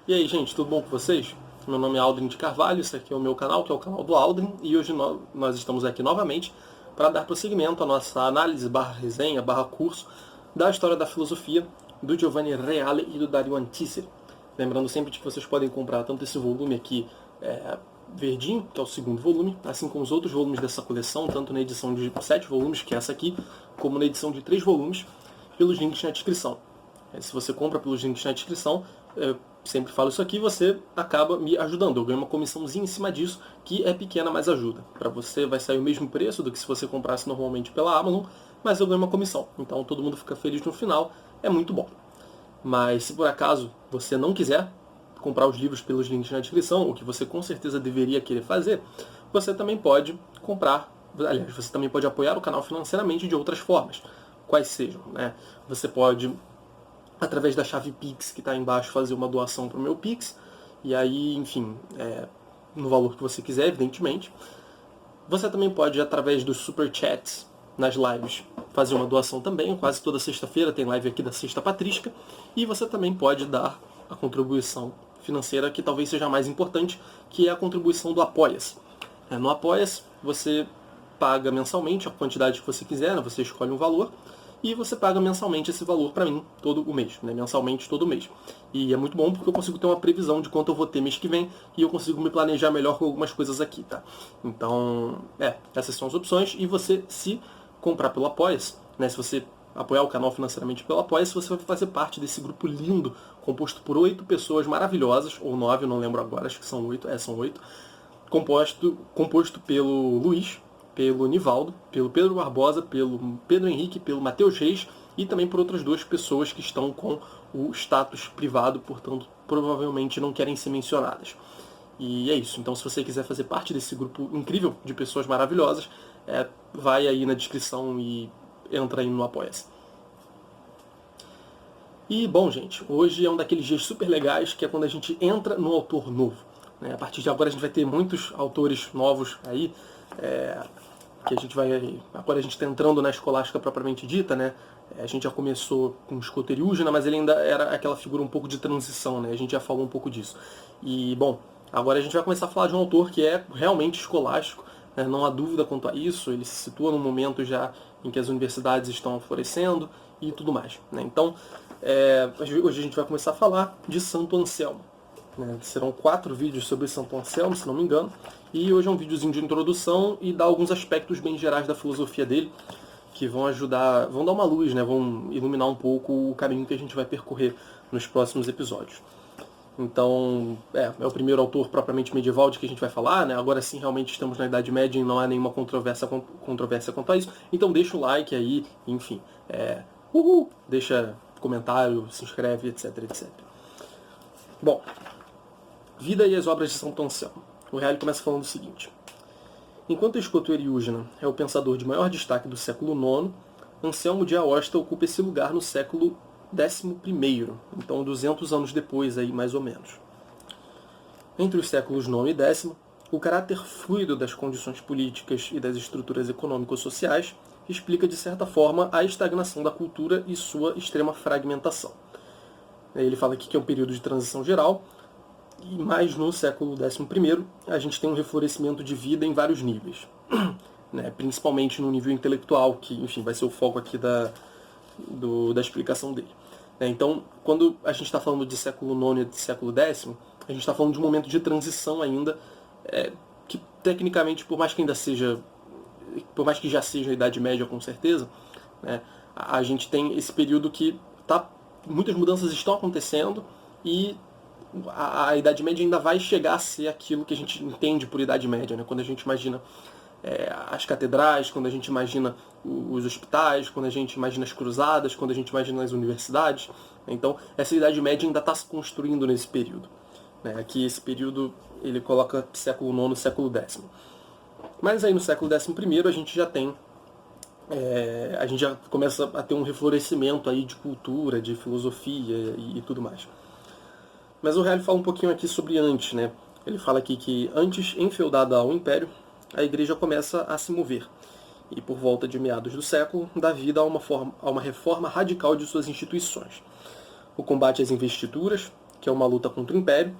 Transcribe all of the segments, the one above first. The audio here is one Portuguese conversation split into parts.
E aí, gente, tudo bom com vocês? Meu nome é Aldrin de Carvalho, esse aqui é o meu canal, que é o canal do Aldrin, e hoje nós estamos aqui novamente para dar prosseguimento à nossa análise, resenha, curso da história da filosofia do Giovanni Reale e do Dario Antiseri. Lembrando sempre que vocês podem comprar tanto esse volume aqui verdinho, que é o segundo volume, assim como os outros volumes dessa coleção, tanto na edição de 7 volumes, que é essa aqui, como na edição de 3 volumes, pelos links na descrição. Se você compra pelos links na descrição, eu sempre falo isso aqui, você acaba me ajudando. Eu ganho uma comissãozinha em cima disso, que é pequena, mas ajuda. Para você vai sair o mesmo preço do que se você comprasse normalmente pela Amazon, mas eu ganho uma comissão. Então todo mundo fica feliz no final, é muito bom. Mas se por acaso você não quiser comprar os livros pelos links na descrição, o que você com certeza deveria querer fazer, você também pode comprar, aliás, você também pode apoiar o canal financeiramente de outras formas, quais sejam, né? Você pode, através da chave Pix que está aí embaixo, fazer uma doação para o meu Pix, e aí, enfim, no valor que você quiser, evidentemente. Você também pode, através dos Super Chats nas lives, fazer uma doação também. Quase toda sexta-feira tem live aqui da Sexta Patrística. E você também pode dar a contribuição financeira que talvez seja a mais importante, que é a contribuição do Apoia-se. No Apoia-se, você paga mensalmente a quantidade que você quiser, né? Você escolhe um valor e você paga mensalmente esse valor para mim todo o mês, né? Mensalmente todo mês. E é muito bom porque eu consigo ter uma previsão de quanto eu vou ter mês que vem e eu consigo me planejar melhor com algumas coisas aqui, tá? Então, essas são as opções. E você, se comprar pelo Apoia-se, né? Se você apoiar o canal financeiramente pelo Apoia-se, você vai fazer parte desse grupo lindo, composto por 8 pessoas maravilhosas, ou 9, eu não lembro agora, acho que são 8, são 8, composto pelo Luiz, pelo Nivaldo, pelo Pedro Barbosa, pelo Pedro Henrique, pelo Matheus Reis e também por outras 2 pessoas que estão com o status privado, portanto, provavelmente não querem ser mencionadas. E é isso. Então, se você quiser fazer parte desse grupo incrível de pessoas maravilhosas, vai aí na descrição e entra aí no Apoia-se. E, bom, gente, hoje é um daqueles dias super legais, que é quando a gente entra no autor novo. A partir de agora a gente vai ter muitos autores novos aí, que a gente vai... Agora a gente está entrando na escolástica propriamente dita, né? A gente já começou com Escoto Eriúgena, mas ele ainda era aquela figura um pouco de transição, né? A gente já falou um pouco disso. E, bom, agora a gente vai começar a falar de um autor que é realmente escolástico, né? Não há dúvida quanto a isso, ele se situa num momento já em que as universidades estão florescendo e tudo mais, né? Então, hoje a gente vai começar a falar de Santo Anselmo. Serão 4 vídeos sobre Santo Anselmo, se não me engano, e hoje é um videozinho de introdução e dá alguns aspectos bem gerais da filosofia dele, que vão ajudar, vão dar uma luz, né, vão iluminar um pouco o caminho que a gente vai percorrer nos próximos episódios. Então, é o primeiro autor propriamente medieval de que a gente vai falar, né? Agora sim, realmente estamos na Idade Média e não há nenhuma controvérsia quanto a isso. Então deixa o like aí, enfim, deixa comentário, se inscreve, etc, etc. Bom, vida e as obras de Santo Anselmo. O Reale começa falando o seguinte: enquanto Escoto Eriúgena é o pensador de maior destaque do século IX, Anselmo de Aosta ocupa esse lugar no século XI, então 200 anos depois, aí, mais ou menos. Entre os séculos IX e X, o caráter fluido das condições políticas e das estruturas econômico-sociais explica, de certa forma, a estagnação da cultura e sua extrema fragmentação. Ele fala aqui que é um período de transição geral, mas no século XI a gente tem um reflorescimento de vida em vários níveis, né? Principalmente no nível intelectual, que, enfim, vai ser o foco aqui da explicação dele. Então, quando a gente está falando de século IX e de século X, a gente está falando de um momento de transição ainda, que tecnicamente, por mais que já seja a Idade Média com certeza, né, a gente tem esse período que muitas mudanças estão acontecendo e a Idade Média ainda vai chegar a ser aquilo que a gente entende por Idade Média, né? Quando a gente imagina as catedrais, quando a gente imagina os hospitais, quando a gente imagina as cruzadas, quando a gente imagina as universidades. Então, essa Idade Média ainda está se construindo nesse período. Aqui, esse período, ele coloca século IX, século X. Mas aí, no século XI, a gente já tem... a gente já começa a ter um reflorescimento aí de cultura, de filosofia e tudo mais. Mas o Reale fala um pouquinho aqui sobre antes, né? Ele fala aqui que antes, enfeudada ao Império, a Igreja começa a se mover. E por volta de meados do século, dá vida a uma reforma radical de suas instituições. O combate às investiduras, que é uma luta contra o Império,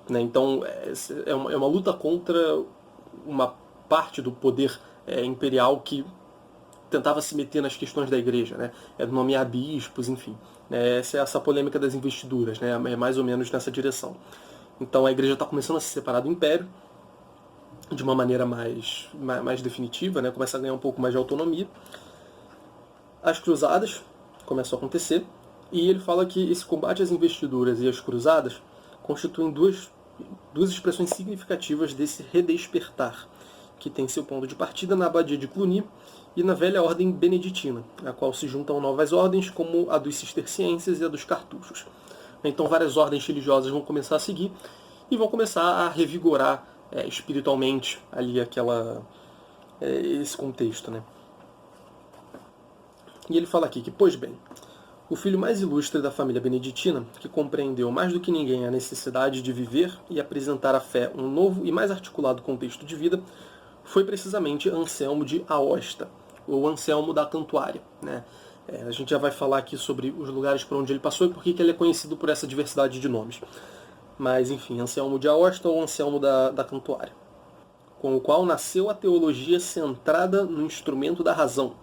né? Então é uma luta contra uma parte do poder imperial que tentava se meter nas questões da igreja, né? Nomear bispos, enfim. Essa é essa polêmica das investiduras, né? É mais ou menos nessa direção. Então a igreja está começando a se separar do Império de uma maneira mais definitiva, né? Começa a ganhar um pouco mais de autonomia. As cruzadas começam a acontecer, e ele fala que esse combate às investiduras e às cruzadas constituem duas expressões significativas desse redespertar, que tem seu ponto de partida na abadia de Cluny e na velha ordem beneditina, a qual se juntam novas ordens, como a dos cistercienses e a dos cartuchos. Então várias ordens religiosas vão começar a seguir e vão começar a revigorar espiritualmente ali esse contexto, né? E ele fala aqui que, pois bem, o filho mais ilustre da família beneditina, que compreendeu mais do que ninguém a necessidade de viver e apresentar à fé um novo e mais articulado contexto de vida, foi precisamente Anselmo de Aosta, ou Anselmo da Cantuária, né? A gente já vai falar aqui sobre os lugares por onde ele passou e por que ele é conhecido por essa diversidade de nomes. Mas, enfim, Anselmo de Aosta ou Anselmo da Cantuária, com o qual nasceu a teologia centrada no instrumento da razão,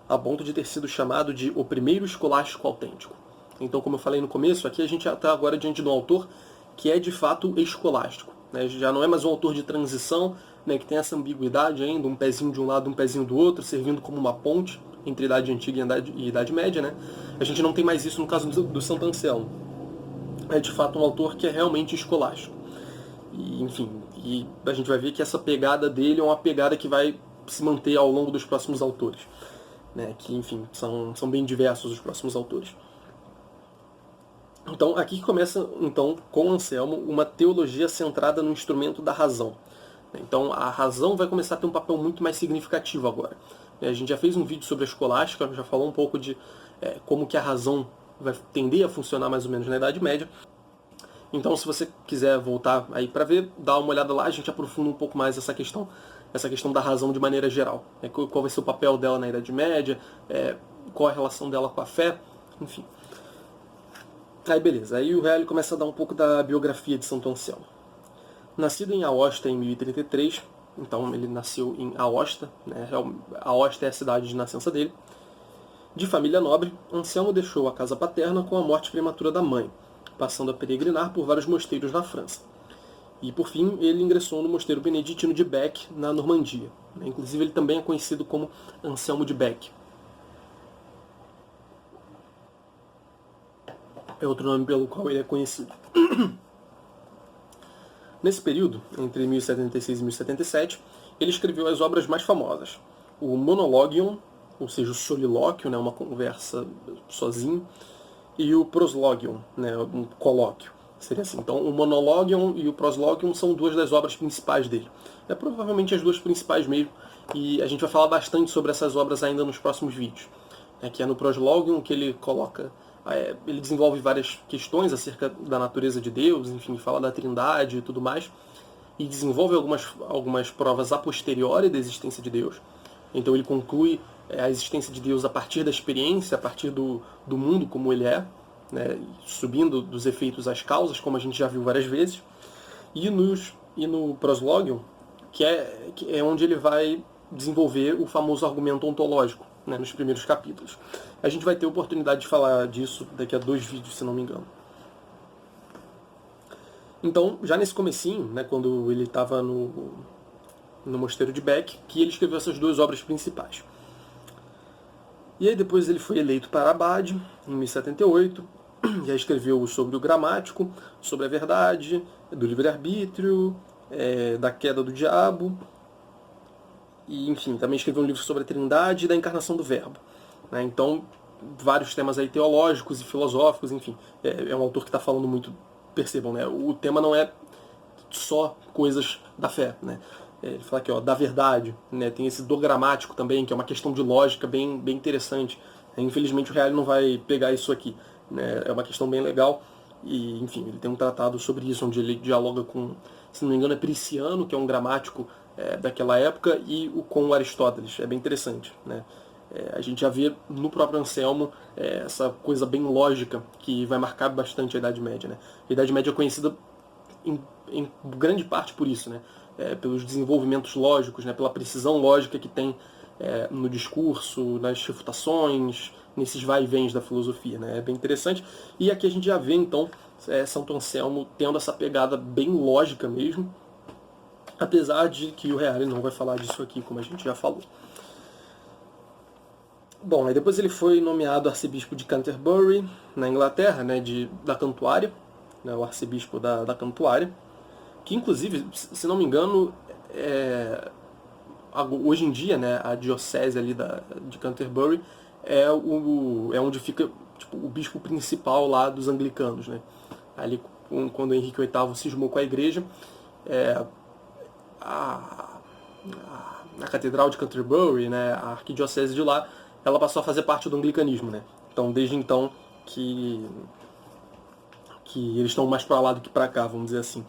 a ponto de ter sido chamado de o primeiro escolástico autêntico. Então, como eu falei no começo, aqui a gente está agora diante de um autor que é de fato escolástico, né? Já não é mais um autor de transição, né, que tem essa ambiguidade ainda, um pezinho de um lado, um pezinho do outro, servindo como uma ponte entre Idade Antiga e Idade Média, né? A gente não tem mais isso no caso do Santo Anselmo. É de fato um autor que é realmente escolástico. E, enfim, e a gente vai ver que essa pegada dele é uma pegada que vai se manter ao longo dos próximos autores, né? Que, enfim, são bem diversos os próximos autores. Então, aqui começa, então, com Anselmo, uma teologia centrada no instrumento da razão. Então, a razão vai começar a ter um papel muito mais significativo agora. A gente já fez um vídeo sobre a escolástica, já falou um pouco de como que a razão vai tender a funcionar mais ou menos na Idade Média. Então, se você quiser voltar aí para ver, dá uma olhada lá, a gente aprofunda um pouco mais essa questão da razão de maneira geral. Qual vai ser o papel dela na Idade Média, qual a relação dela com a fé, enfim. Aí beleza, aí o Reale começa a dar um pouco da biografia de Santo Anselmo. Nascido em Aosta em 1033, então ele nasceu em Aosta, né? Aosta é a cidade de nascença dele. De família nobre, Anselmo deixou a casa paterna com a morte prematura da mãe, passando a peregrinar por vários mosteiros na França. E, por fim, ele ingressou no mosteiro beneditino de Bec, na Normandia. Inclusive, ele também é conhecido como Anselmo de Bec. É outro nome pelo qual ele é conhecido. Nesse período, entre 1076 e 1077, ele escreveu as obras mais famosas. O Monologion, ou seja, o solilóquio, né, uma conversa sozinho, e o Proslogion, né, um colóquio. Seria assim. Então, o Monologion e o Proslogion são duas das obras principais dele. Provavelmente as duas principais mesmo, e a gente vai falar bastante sobre essas obras ainda nos próximos vídeos. Que é no Proslogion que ele coloca... ele desenvolve várias questões acerca da natureza de Deus, enfim, fala da Trindade e tudo mais, e desenvolve algumas provas a posteriori da existência de Deus. Então ele conclui a existência de Deus a partir da experiência, a partir do mundo como ele é, né, subindo dos efeitos às causas, como a gente já viu várias vezes. E no Proslogion, que é onde ele vai desenvolver o famoso argumento ontológico, né, nos primeiros capítulos. A gente vai ter oportunidade de falar disso daqui a 2 vídeos, se não me engano. Então, já nesse comecinho, né, quando ele estava no mosteiro de Bec, que ele escreveu essas 2 obras principais. E aí depois ele foi eleito para abade, em 1078, e aí escreveu sobre o gramático, sobre a verdade, do livre-arbítrio, da queda do diabo, e enfim, também escreveu um livro sobre a Trindade e da encarnação do Verbo. Então, vários temas aí teológicos e filosóficos, enfim. É um autor que está falando muito, percebam, né? O tema não é só coisas da fé, né? Ele fala aqui, da verdade, né? Tem esse dogramático também, que é uma questão de lógica bem interessante. Infelizmente o Reale não vai pegar isso aqui, né? É uma questão bem legal. E, enfim, ele tem um tratado sobre isso, onde ele dialoga com, se não me engano, é Prisciano, que é um gramático daquela época, e com Aristóteles. É bem interessante, né? A gente já vê no próprio Anselmo essa coisa bem lógica que vai marcar bastante a Idade Média, né? A Idade Média é conhecida em grande parte por isso, né? Pelos desenvolvimentos lógicos, né? Pela precisão lógica que tem no discurso, nas refutações, nesses vai-e-vens da filosofia, né? É bem interessante. E aqui a gente já vê, então, Santo Anselmo tendo essa pegada bem lógica mesmo, apesar de que o Reale não vai falar disso aqui, como a gente já falou. Bom, aí depois ele foi nomeado arcebispo de Canterbury, na Inglaterra, né, da Cantuária, né, o arcebispo da Cantuária, que inclusive, se não me engano, hoje em dia, né, a diocese ali de Canterbury é onde fica tipo, o bispo principal lá dos anglicanos, né? Ali, quando Henrique VIII cismou com a igreja, a Catedral de Canterbury, né, a arquidiocese de lá, ela passou a fazer parte do anglicanismo, né? Então, desde então que eles estão mais para lá do que para cá, vamos dizer assim.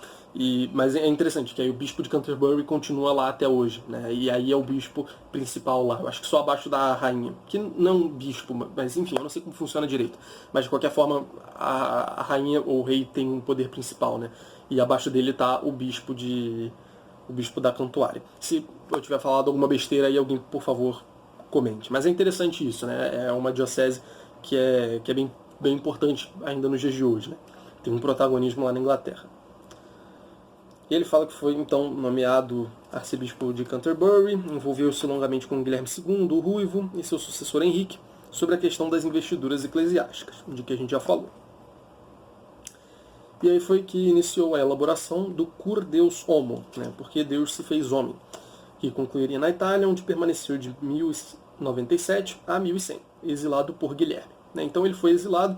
Mas é interessante que aí o bispo de Canterbury continua lá até hoje, né? E aí é o bispo principal lá. Eu acho que só abaixo da rainha, que não é um bispo, mas enfim, eu não sei como funciona direito. Mas de qualquer forma, a rainha ou o rei tem um poder principal, né? E abaixo dele está o bispo da Cantuária. Se eu tiver falado alguma besteira aí, alguém, por favor, comente. Mas é interessante isso, né? É uma diocese que é bem importante ainda nos dias de hoje, né? Tem um protagonismo lá na Inglaterra. E ele fala que foi, então, nomeado arcebispo de Canterbury, envolveu-se longamente com Guilherme II, o Ruivo, e seu sucessor Henrique, sobre a questão das investiduras eclesiásticas, de que a gente já falou. E aí foi que iniciou a elaboração do Cur Deus Homo, né? Porque Deus se fez homem, que concluiria na Itália, onde permaneceu de 1097 a 1100, exilado por Guilherme. Né? Então ele foi exilado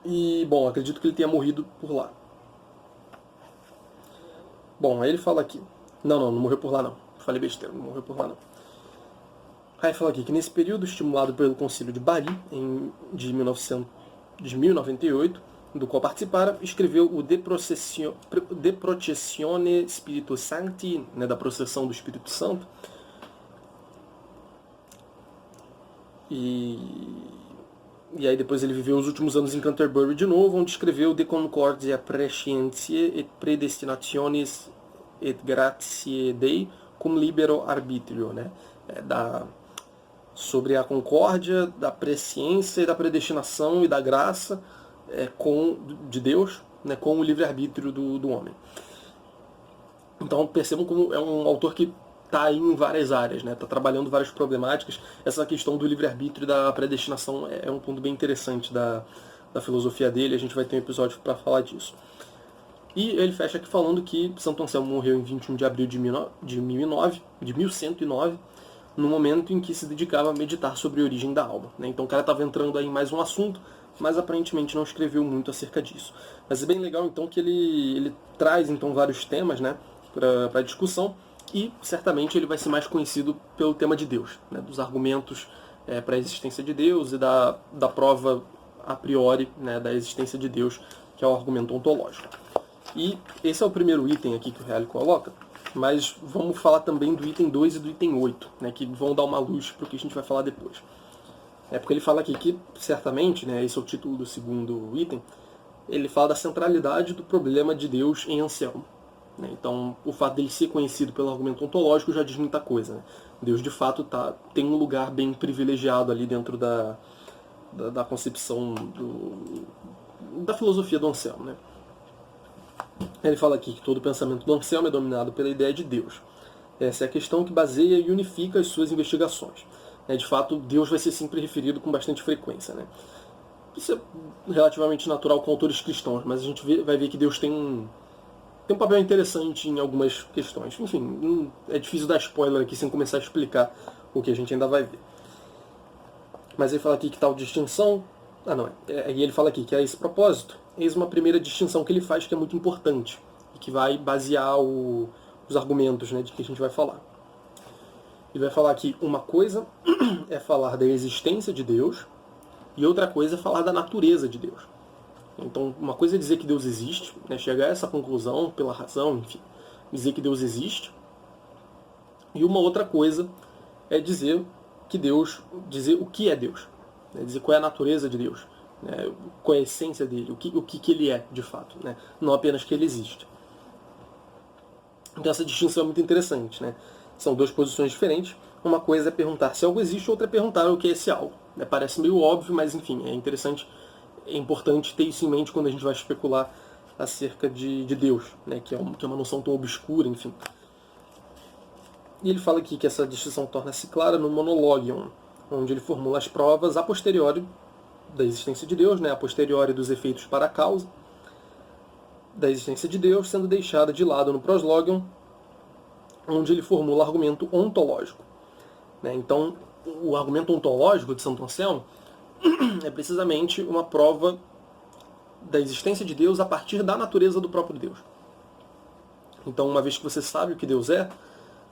e, bom, acredito que ele tenha morrido por lá. Bom, aí ele fala aqui. Não morreu por lá não. Falei besteira, não morreu por lá não. Aí fala aqui que nesse período, estimulado pelo Concílio de Bari, de 1098, do qual participara, escreveu o De Processione Spiritus Sancti, né, da processão do Espírito Santo. E aí depois ele viveu os últimos anos em Canterbury de novo, onde escreveu De Concordia Prescientiae et Predestinationis et Gratiae Dei cum libero arbitrio, né? Sobre a concórdia, da presciência e da predestinação e da graça de Deus, né, com o livre-arbítrio do homem. Então percebam como é um autor que está aí em várias áreas, né? Está trabalhando várias problemáticas. Essa questão do livre-arbítrio e da predestinação é um ponto bem interessante da filosofia dele. A gente vai ter um episódio para falar disso. E ele fecha aqui falando que Santo Anselmo morreu em 21 de abril de 1109, no momento em que se dedicava a meditar sobre a origem da alma. Né? Então o cara estava entrando aí em mais um assunto, mas aparentemente não escreveu muito acerca disso. Mas é bem legal então que ele traz então vários temas, né, para discussão, e certamente ele vai ser mais conhecido pelo tema de Deus, né, dos argumentos para a existência de Deus e da prova a priori, né, da existência de Deus, que é o argumento ontológico. E esse é o primeiro item aqui que o Reale coloca, mas vamos falar também do item 2 e do item 8, né, que vão dar uma luz para o que a gente vai falar depois. Porque ele fala aqui que, certamente, né, esse é o título do segundo item, ele fala da centralidade do problema de Deus em Anselmo. Né? Então, o fato dele ser conhecido pelo argumento ontológico já diz muita coisa. Né? Deus, de fato, tem um lugar bem privilegiado ali dentro da concepção da filosofia do Anselmo. Né? Ele fala aqui que todo pensamento do Anselmo é dominado pela ideia de Deus. Essa é a questão que baseia e unifica as suas investigações. De fato, Deus vai ser sempre referido com bastante frequência. Né? Isso é relativamente natural com autores cristãos, mas a gente vai ver que Deus tem um papel interessante em algumas questões. Enfim, é difícil dar spoiler aqui sem começar a explicar o que a gente ainda vai ver. Mas ele fala aqui que tal distinção... E ele fala aqui que a esse propósito, eis uma primeira distinção que ele faz que é muito importante e que vai basear os argumentos, né, de que a gente vai falar. Ele vai falar que uma coisa é falar da existência de Deus e outra coisa é falar da natureza de Deus. Então, uma coisa é dizer que Deus existe, né, chegar a essa conclusão pela razão, enfim, dizer que Deus existe. E uma outra coisa é dizer que Deus, dizer o que é Deus, né? Dizer qual é a natureza de Deus, né? Qual é a essência dele, o que ele é de fato, né? Não apenas que ele existe. Então essa distinção é muito interessante, né? São duas posições diferentes. Uma coisa é perguntar se algo existe, outra é perguntar o que é esse algo, né? Parece meio óbvio, mas enfim, é interessante, é importante ter isso em mente quando a gente vai especular acerca de Deus, né? Que é uma noção tão obscura, enfim. E ele fala aqui que essa distinção torna-se clara no Monologion, onde ele formula as provas a posteriori da existência de Deus, né? A posteriori dos efeitos para a causa da existência de Deus, sendo deixada de lado no Proslogion, onde ele formula o argumento ontológico, né? Então, o argumento ontológico de Santo Anselmo é precisamente uma prova da existência de Deus a partir da natureza do próprio Deus. Então, uma vez que você sabe o que Deus é,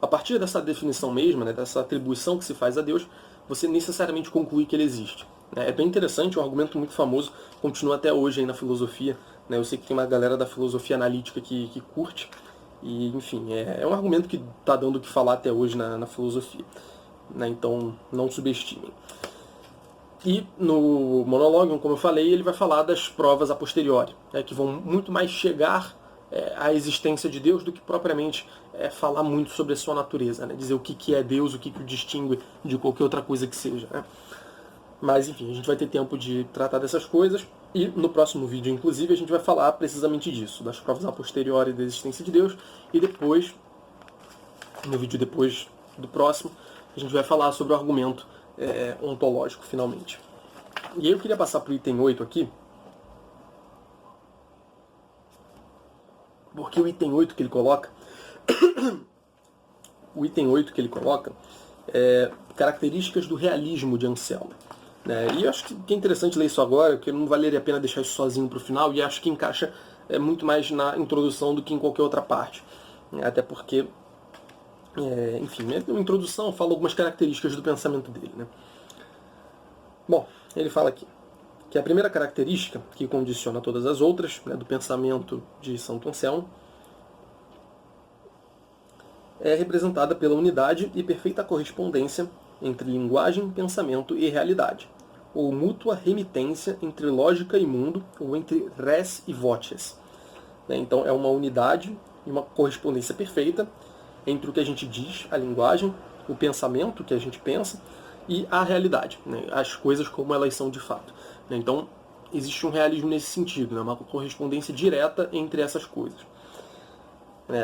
a partir dessa definição mesma, né, dessa atribuição que se faz a Deus, você necessariamente conclui que ele existe. É bem interessante, um argumento muito famoso, continua até hoje aí na filosofia, né? Eu sei que tem uma galera da filosofia analítica que curte, e enfim, é um argumento que está dando o que falar até hoje na filosofia, né? Então não subestimem. E no Monologion, como eu falei, ele vai falar das provas a posteriori, né, que vão muito mais chegar à existência de Deus do que propriamente falar muito sobre a sua natureza, né, dizer o que é Deus, o que o distingue de qualquer outra coisa que seja, né. Mas enfim, a gente vai ter tempo de tratar dessas coisas, e no próximo vídeo, inclusive, a gente vai falar precisamente disso, das provas a posteriori da existência de Deus, e depois, no vídeo depois do próximo, a gente vai falar sobre o argumento ontológico, finalmente. E aí eu queria passar para o item 8 aqui, porque o item 8 que ele coloca, o item 8 que ele coloca é características do realismo de Anselmo. E eu acho que é interessante ler isso agora, porque não valeria a pena deixar isso sozinho para o final, e acho que encaixa muito mais na introdução do que em qualquer outra parte. Até porque, enfim, na introdução fala algumas características do pensamento dele, né? Bom, ele fala aqui que a primeira característica, que condiciona todas as outras, né, do pensamento de Santo Anselmo, é representada pela unidade e perfeita correspondência entre linguagem, pensamento e realidade, ou mútua remitência entre lógica e mundo, ou entre res e voces. Então é uma unidade e uma correspondência perfeita entre o que a gente diz, a linguagem, o pensamento que a gente pensa, e a realidade, né, as coisas como elas são de fato. Então existe um realismo nesse sentido, né, uma correspondência direta entre essas coisas.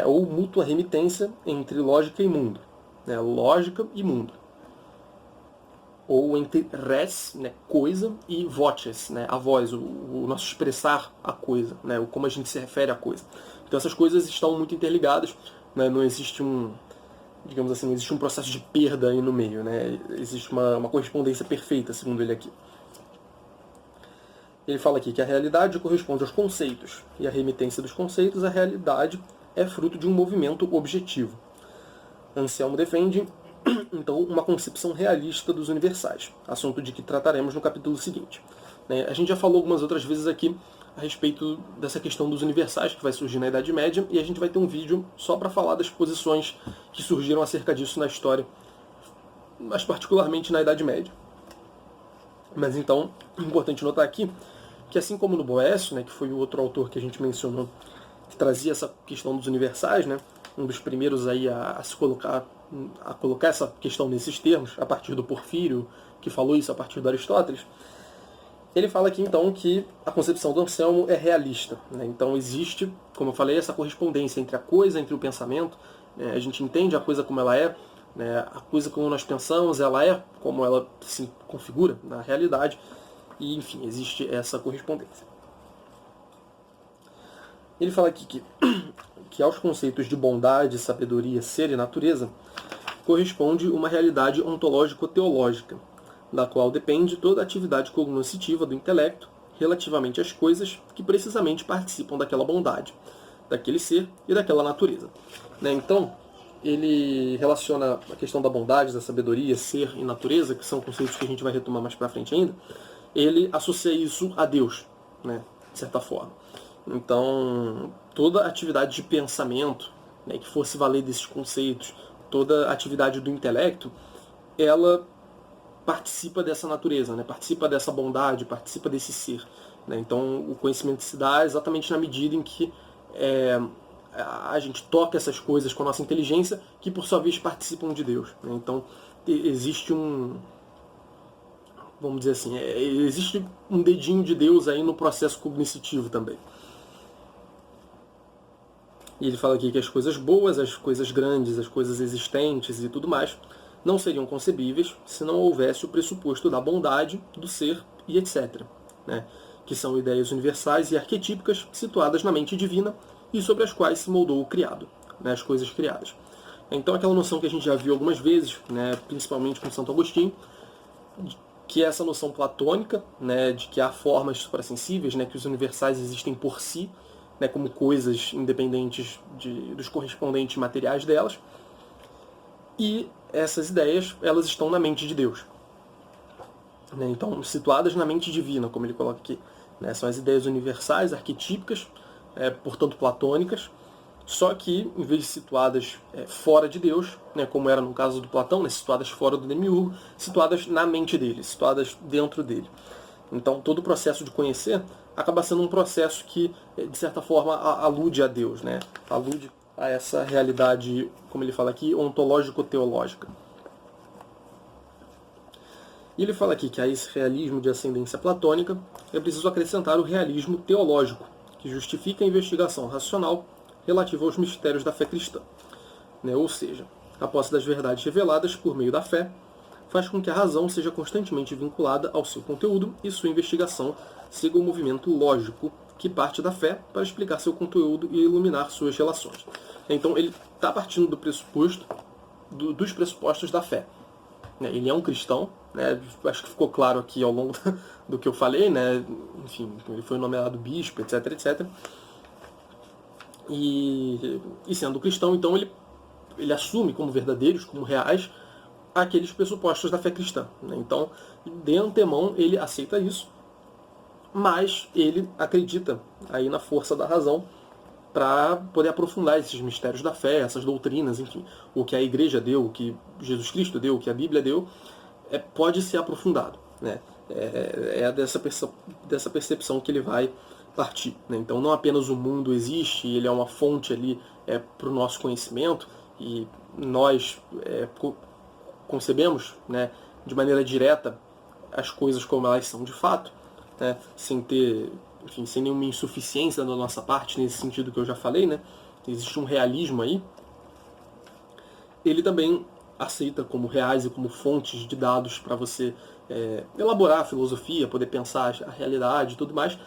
Ou mútua remitência entre lógica e mundo, né, lógica e mundo. Ou entre res, né, coisa, e voces, né, a voz, o nosso expressar a coisa, né, como a gente se refere à coisa. Então essas coisas estão muito interligadas, né, não existe digamos assim, não existe um processo de perda aí no meio, né, existe uma correspondência perfeita, segundo ele aqui. Ele fala aqui que a realidade corresponde aos conceitos, e a remitência dos conceitos à realidade é fruto de um movimento objetivo. Anselmo defende, então, uma concepção realista dos universais, assunto de que trataremos no capítulo seguinte. A gente já falou algumas outras vezes aqui a respeito dessa questão dos universais, que vai surgir na Idade Média, e a gente vai ter um vídeo só para falar das posições que surgiram acerca disso na história, mas particularmente na Idade Média. Mas então, é importante notar aqui que, assim como no Boécio, né, que foi o outro autor que a gente mencionou, que trazia essa questão dos universais, né, um dos primeiros aí a colocar essa questão nesses termos, a partir do Porfírio, que falou isso a partir do Aristóteles, ele fala aqui então que a concepção do Anselmo é realista, né? Então existe, como eu falei, essa correspondência entre a coisa, entre o pensamento, né? A gente entende a coisa como ela é, né? A coisa como nós pensamos, ela é como ela se configura na realidade, e enfim, existe essa correspondência. Ele fala aqui que aos conceitos de bondade, sabedoria, ser e natureza corresponde uma realidade ontológico-teológica, da qual depende toda a atividade cognoscitiva do intelecto relativamente às coisas que precisamente participam daquela bondade, daquele ser e daquela natureza. Então, ele relaciona a questão da bondade, da sabedoria, ser e natureza, que são conceitos que a gente vai retomar mais para frente ainda, ele associa isso a Deus, né, de certa forma. Então, toda atividade de pensamento, né, que fosse valer desses conceitos, toda atividade do intelecto, ela participa dessa natureza, né? Participa dessa bondade, participa desse ser. Né? Então o conhecimento se dá exatamente na medida em que a gente toca essas coisas com a nossa inteligência, que por sua vez participam de Deus. Né? Então existe vamos dizer assim, existe um dedinho de Deus aí no processo cognitivo também. E ele fala aqui que as coisas boas, as coisas grandes, as coisas existentes e tudo mais, não seriam concebíveis se não houvesse o pressuposto da bondade, do ser e etc. Né? Que são ideias universais e arquetípicas situadas na mente divina e sobre as quais se moldou o criado, né? As coisas criadas. Então aquela noção que a gente já viu algumas vezes, né? Principalmente com Santo Agostinho, que é essa noção platônica, né? De que há formas suprassensíveis, né? Que os universais existem por si, né, como coisas independentes dos correspondentes materiais delas, e essas ideias elas estão na mente de Deus. Né, então, situadas na mente divina, como ele coloca aqui. Né, são as ideias universais, arquetípicas, portanto platônicas, só que, em vez de situadas fora de Deus, né, como era no caso do Platão, né, situadas fora do demiurgo, situadas na mente dele, situadas dentro dele. Então, todo o processo de conhecer acaba sendo um processo que, de certa forma, alude a Deus, né? Alude a essa realidade, como ele fala aqui, ontológico-teológica. E ele fala aqui que a esse realismo de ascendência platônica é preciso acrescentar o realismo teológico, que justifica a investigação racional relativa aos mistérios da fé cristã. Né? Ou seja, a posse das verdades reveladas por meio da fé faz com que a razão seja constantemente vinculada ao seu conteúdo e sua investigação siga o movimento lógico que parte da fé para explicar seu conteúdo e iluminar suas relações. Então ele está partindo do pressuposto, dos pressupostos da fé. Ele é um cristão, né? Acho que ficou claro aqui ao longo do que eu falei, né? Enfim, ele foi nomeado bispo, etc, etc. E sendo cristão, então ele assume como verdadeiros, como reais, aqueles pressupostos da fé cristã. Né? Então, de antemão, ele aceita isso, mas ele acredita aí na força da razão para poder aprofundar esses mistérios da fé, essas doutrinas, enfim, o que a igreja deu, o que Jesus Cristo deu, o que a Bíblia deu, pode ser aprofundado. Né? Dessa percepção que ele vai partir. Né? Então, não apenas o mundo existe, ele é uma fonte ali para o nosso conhecimento, e nós concebemos, né, de maneira direta as coisas como elas são de fato, né, sem nenhuma insuficiência da nossa parte, nesse sentido que eu já falei, né, existe um realismo aí. Ele também aceita como reais e como fontes de dados para você elaborar a filosofia, poder pensar a realidade e tudo mais,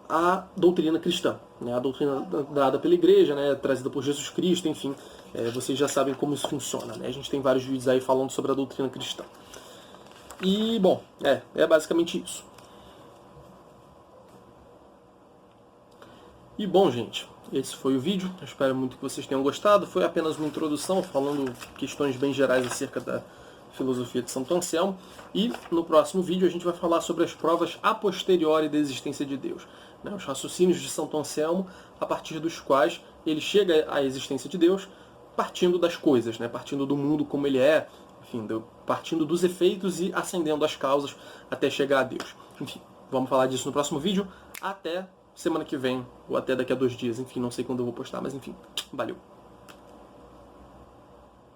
a doutrina cristã, né, a doutrina dada pela igreja, né, trazida por Jesus Cristo, enfim, vocês já sabem como isso funciona. Né? A gente tem vários vídeos aí falando sobre a doutrina cristã. E, bom, é basicamente isso. E, bom, gente, esse foi o vídeo. Eu espero muito que vocês tenham gostado. Foi apenas uma introdução, falando questões bem gerais acerca da filosofia de Santo Anselmo. E, no próximo vídeo, a gente vai falar sobre as provas a posteriori da existência de Deus. Né? Os raciocínios de Santo Anselmo, a partir dos quais ele chega à existência de Deus, partindo das coisas, né? Partindo do mundo como ele é, enfim, partindo dos efeitos e ascendendo as causas até chegar a Deus. Enfim, vamos falar disso no próximo vídeo. Até semana que vem, ou até daqui a 2 dias. Enfim, não sei quando eu vou postar, mas enfim, valeu.